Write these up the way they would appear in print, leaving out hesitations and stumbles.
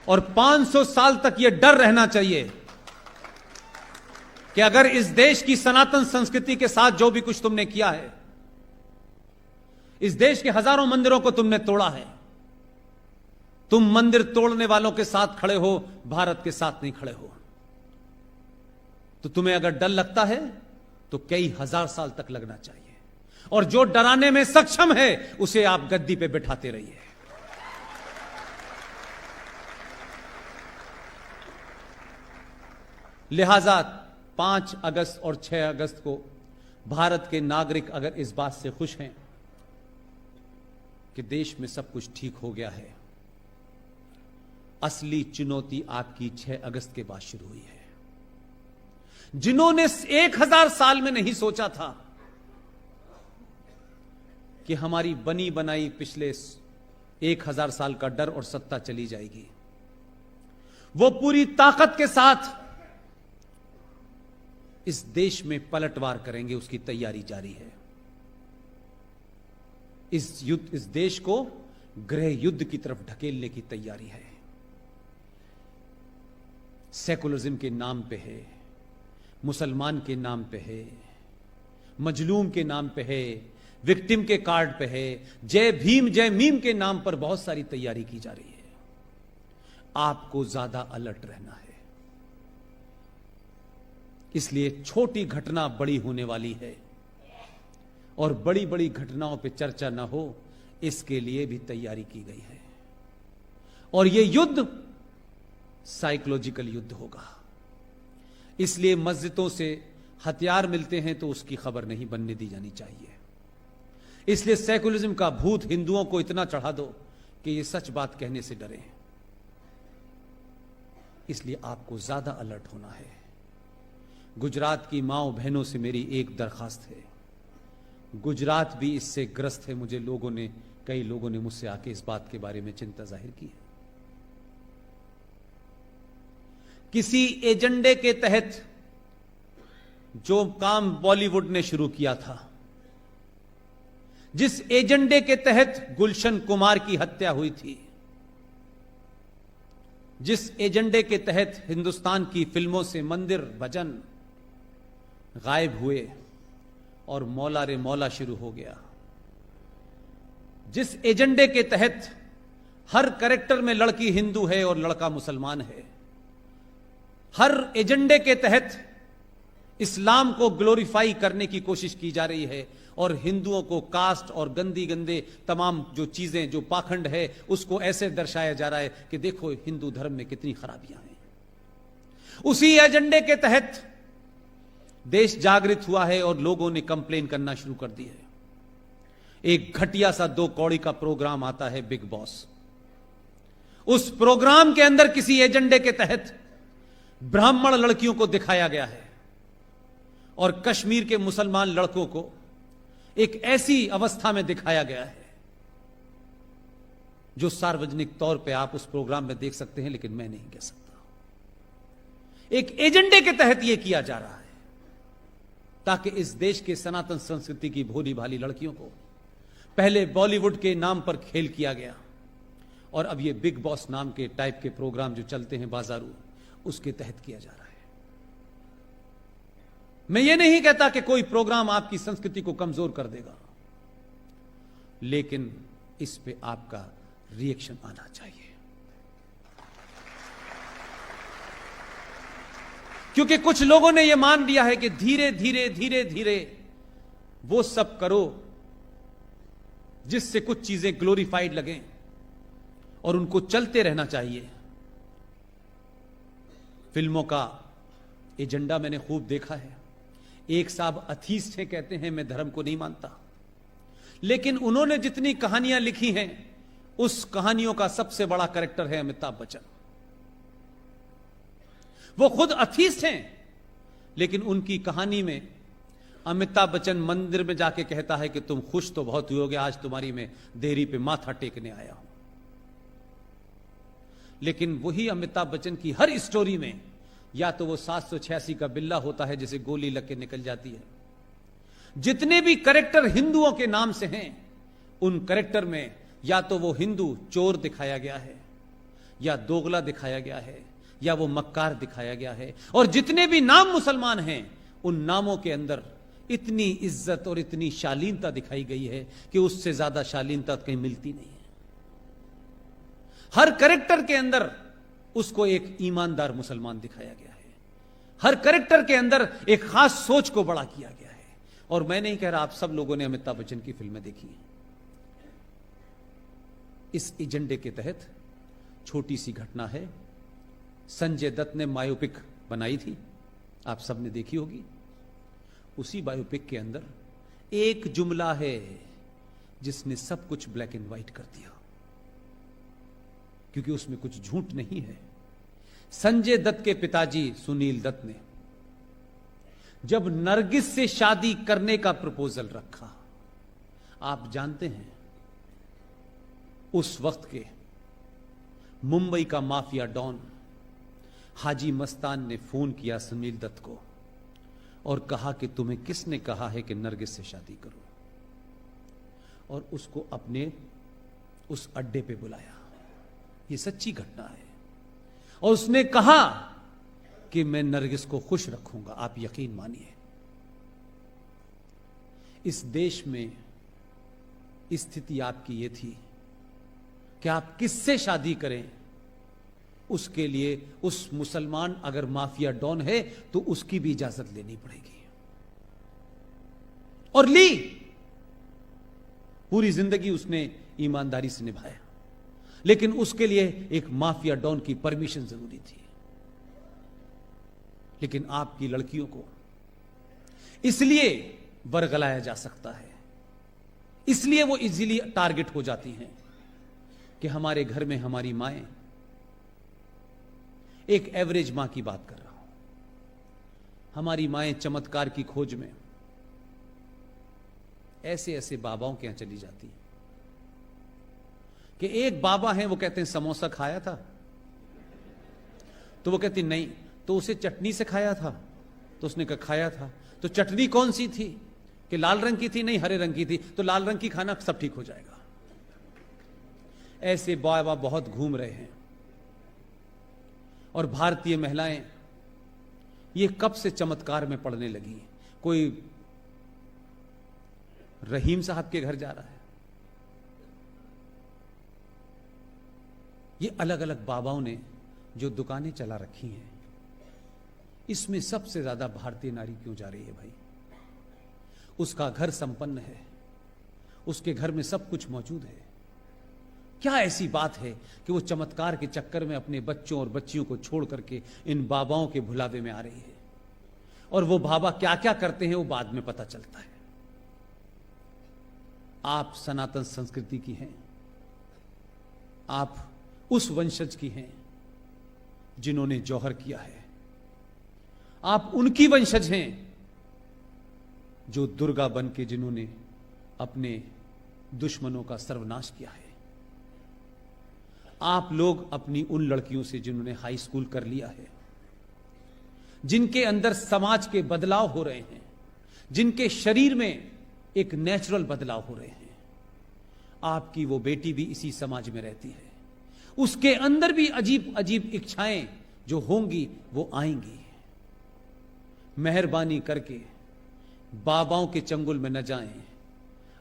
और 500 साल तक यह डर रहना चाहिए कि अगर इस देश की सनातन संस्कृति के साथ जो भी कुछ तुमने किया है, इस देश के हजारों मंदिरों को तुमने तोड़ा है, तुम मंदिर तोड़ने वालों के साथ खड़े हो, भारत के साथ नहीं खड़े हो। तो तुम्हें अगर डर लगता है तो कई हजार साल तक लगना चाहिए, और जो डराने में सक्षम है उसे आप गद्दी पे बिठाते रहिए। लिहाजा 5 अगस्त और 6 अगस्त को भारत के नागरिक अगर इस बात से खुश हैं कि देश में सब कुछ ठीक हो गया है, असली चुनौती आपकी 6 अगस्त के बाद शुरू हुई है। जिन्होंने 1000 साल में नहीं सोचा था कि हमारी बनी बनाई पिछले 1000 साल का डर और सत्ता चली जाएगी, वो पूरी ताकत के साथ इस देश में पलटवार करेंगे, उसकी तैयारी जारी है। इस देश को गृह युद्ध की तरफ ढकेलने की तैयारी है। सेकुलरिज्म के नाम पे है, मुसलमान के नाम पे है, मजलूम के नाम पे है, विक्टिम के कार्ड पे है, जय भीम जय मीम के नाम पर बहुत सारी तैयारी की जा रही है। आपको ज्यादा अलर्ट रहना है। इसलिए छोटी घटना बड़ी होने वाली है, और बड़ी बड़ी घटनाओं पे चर्चा ना हो, इसके लिए भी तैयारी की गई है। और यह युद्ध साइकोलॉजिकल युद्ध होगा। इसलिए मस्जिदों से हथियार मिलते हैं तो उसकी खबर नहीं बनने दी जानी चाहिए। इसलिए सेकुलरिज्म का भूत हिंदुओं को इतना चढ़ा दो कि ये सच बात कहने से डरे। इसलिए आपको ज्यादा अलर्ट होना है। गुजरात की माओ बहनों से मेरी एक दरखास्त है, गुजरात भी इससे ग्रस्त है। कई लोगों ने मुझसे आके इस बात के बारे में चिंता जाहिर की है। किसी एजेंडे के तहत जो काम बॉलीवुड ने शुरू किया था, जिस एजेंडे के तहत गुलशन कुमार की हत्या हुई थी, जिस एजेंडे के तहत हिंदुस्तान की फिल्मों से मंदिर भजन गायब हुए और मौला रे मौला शुरू हो गया, जिस एजेंडे के तहत हर कैरेक्टर में लड़की हिंदू है और लड़का मुसलमान है, हर एजेंडे के तहत इस्लाम को ग्लोरीफाई करने की कोशिश की जा रही है, और हिंदुओं को कास्ट और गंदे तमाम जो चीजें, जो पाखंड है, उसको ऐसे दर्शाया जा रहा है कि देखो हिंदू धर्म में कितनी खराबियां हैं। उसी एजेंडे के तहत देश जागृत हुआ है और लोगों ने कंप्लेन करना शुरू कर दी है। एक घटिया सा 2 कौड़ी का प्रोग्राम आता है, बिग बॉस। उस प्रोग्राम के अंदर किसी एजेंडे के तहत ब्राह्मण लड़कियों को दिखाया गया है, और कश्मीर के मुसलमान लड़कों को एक ऐसी अवस्था में दिखाया गया है जो सार्वजनिक तौर पे आप उस प्रोग्राम में देख सकते हैं, लेकिन मैं नहीं कह सकता। एक एजेंडे के तहत यह किया जा रहा है ताकि इस देश के सनातन संस्कृति की भोली भाली लड़कियों को पहले बॉलीवुड के नाम पर खेल किया गया, और अब ये बिग बॉस नाम के टाइप के प्रोग्राम जो चलते हैं बाजारू, उसके तहत किया जा रहा है। मैं ये नहीं कहता कि कोई प्रोग्राम आपकी संस्कृति को कमजोर कर देगा, लेकिन इस पे आपका रिएक्शन आना चाहिए। क्योंकि कुछ लोगों ने यह मान लिया है कि धीरे धीरे वो सब करो जिससे कुछ चीजें ग्लोरीफाइड लगें, और उनको चलते रहना चाहिए। फिल्मों का एजेंडा मैंने खूब देखा है। एक साहब अथीस्ट हैं, कहते हैं मैं धर्म को नहीं मानता, लेकिन उन्होंने जितनी कहानियां लिखी हैं, उस कहानियों का सबसे बड़ा कैरेक्टर है अमिताभ बच्चन। वो खुद अथीस्ट हैं, लेकिन उनकी कहानी में अमिताभ बच्चन मंदिर में जाके कहता है कि तुम खुश तो बहुत हुए होगे, आज तुम्हारी मैं देहरी पे माथा टेकने आया हूं। लेकिन वही अमिताभ बच्चन की हर स्टोरी में या तो वो 786 का बिल्ला होता है जिसे गोली लग के निकल जाती है। जितने भी कैरेक्टर हिंदुओं के नाम से हैं, उन कैरेक्टर में या तो वो हिंदू चोर दिखाया गया है, या दोगला दिखाया गया है या वो मक्कार दिखाया गया है। और जितने भी नाम मुसलमान हैं उन नामों के अंदर इतनी इज्जत और इतनी शालीनता दिखाई गई है कि उससे ज्यादा शालीनता कहीं मिलती नहीं है। हर कैरेक्टर के अंदर उसको एक ईमानदार मुसलमान दिखाया गया है। हर कैरेक्टर के अंदर एक खास सोच को बड़ा किया गया है। और मैं नहीं कह रहा, आप सब लोगों ने अमिताभ बच्चन की फिल्में देखी हैं। इस एजेंडे के तहत छोटी सी घटना है, संजय दत्त ने बायोपिक बनाई थी, आप सब ने देखी होगी। उसी बायोपिक के अंदर एक जुमला है जिसने सब कुछ ब्लैक एंड व्हाइट कर दिया, क्योंकि उसमें कुछ झूठ नहीं है। संजय दत्त के पिताजी सुनील दत्त ने जब नरगिस से शादी करने का प्रपोजल रखा, आप जानते हैं उस वक्त के मुंबई का माफिया डॉन हाजी मस्तान ने फोन किया सुनील दत्त को और कहा कि तुम्हें किसने कहा है कि नरगिस से शादी करो, और उसको अपने उस अड्डे पे बुलाया। यह सच्ची घटना है। और उसने कहा कि मैं नरगिस को खुश रखूंगा, आप यकीन मानिए। इस देश में स्थिति आपकी यह थी कि आप किससे शादी करें, उसके लिए उस मुसलमान अगर माफिया डॉन है तो उसकी भी इजाजत लेनी पड़ेगी। और ली, पूरी जिंदगी उसने ईमानदारी से निभाया, लेकिन उसके लिए एक माफिया डॉन की परमिशन जरूरी थी। लेकिन आपकी लड़कियों को इसलिए बरगलाया जा सकता है, इसलिए वो इजीली टारगेट हो जाती हैं कि हमारे घर में हमारी माएं, एक एवरेज मां की बात कर रहा हूं, हमारी माएं चमत्कार की खोज में ऐसे ऐसे बाबाओं के यहां चली जाती हैं कि एक बाबा हैं, वो कहते हैं समोसा खाया था, तो वो कहती नहीं, तो उसे चटनी से खाया था, तो उसने कहा खाया था, तो चटनी कौन सी थी, कि लाल रंग की थी, नहीं हरे रंग की थी, तो लाल रंग की खाना, सब ठीक हो जाएगा। ऐसे बाबा बहुत घूम रहे हैं। और भारतीय महिलाएं ये कब से चमत्कार में पड़ने लगी। कोई रहीम साहब के घर जा रहा है, ये अलग अलग बाबाओं ने जो दुकानें चला रखी हैं, इसमें सबसे ज्यादा भारतीय नारी क्यों जा रही है भाई? उसका घर संपन्न है, उसके घर में सब कुछ मौजूद है, क्या ऐसी बात है कि वो चमत्कार के चक्कर में अपने बच्चों और बच्चियों को छोड़ करके इन बाबाओं के भुलावे में आ रही है? और वो बाबा क्या क्या करते हैं वो बाद में पता चलता है। आप सनातन संस्कृति की हैं, आप उस वंशज की हैं जिन्होंने जौहर किया है, आप उनकी वंशज हैं जो दुर्गा बन के जिन्होंने अपने दुश्मनों का सर्वनाश किया है। आप लोग अपनी उन लड़कियों से जिन्होंने हाई स्कूल कर लिया है, जिनके अंदर समाज के बदलाव हो रहे हैं, जिनके शरीर में एक नेचुरल बदलाव हो रहे हैं, आपकी वो बेटी भी इसी समाज में रहती है, उसके अंदर भी अजीब अजीब इच्छाएं जो होंगी वो आएंगी। मेहरबानी करके बाबाओं के चंगुल में न जाएं,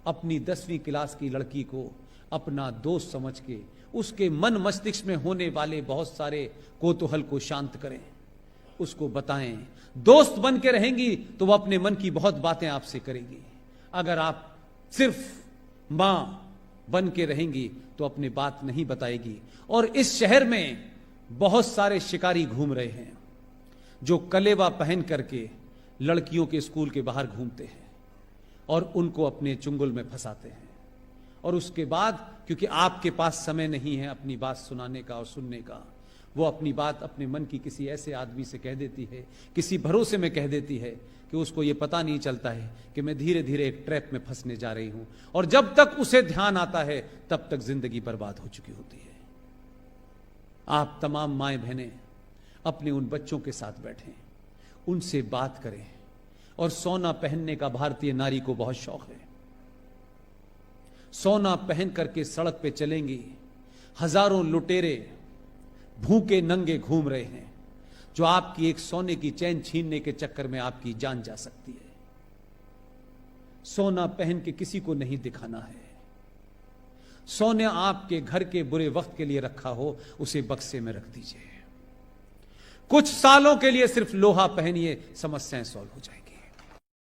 अपनी 10वीं क्लास की लड़की को अपना दोस्त समझ के उसके मन मस्तिष्क में होने वाले बहुत सारे कोतूहल को शांत करें, उसको बताएं। दोस्त बन के रहेंगी तो वो अपने मन की बहुत बातें आपसे करेगी। अगर आप सिर्फ मां बन के रहेंगी तो अपनी बात नहीं बताएगी। और इस शहर में बहुत सारे शिकारी घूम रहे हैं जो कलेवा पहन करके लड़कियों के स्कूल के बाहर घूमते हैं और उनको अपने चुंगल में फंसाते हैं। और उसके बाद क्योंकि आपके पास समय नहीं है अपनी बात सुनाने का और सुनने का, वो अपनी बात अपने मन की किसी ऐसे आदमी से कह देती है, किसी भरोसे में कह देती है कि उसको ये पता नहीं चलता है कि मैं धीरे धीरे एक ट्रैप में फंसने जा रही हूं। और जब तक उसे ध्यान आता है तब तक जिंदगी बर्बाद हो चुकी होती है। आप तमाम माएं बहनें अपने उन बच्चों के साथ बैठें, उनसे बात करें। और सोना पहनने का भारतीय नारी को बहुत शौक है। सोना पहन करके सड़क पे चलेंगी, हजारों लुटेरे भूखे नंगे घूम रहे हैं, जो आपकी एक सोने की चैन छीनने के चक्कर में आपकी जान जा सकती है। सोना पहन के किसी को नहीं दिखाना है। सोना आपके घर के बुरे वक्त के लिए रखा हो, उसे बक्से में रख दीजिए। कुछ सालों के लिए सिर्फ लोहा पहनिए, समस्याएं सॉल्व हो जाएंगी।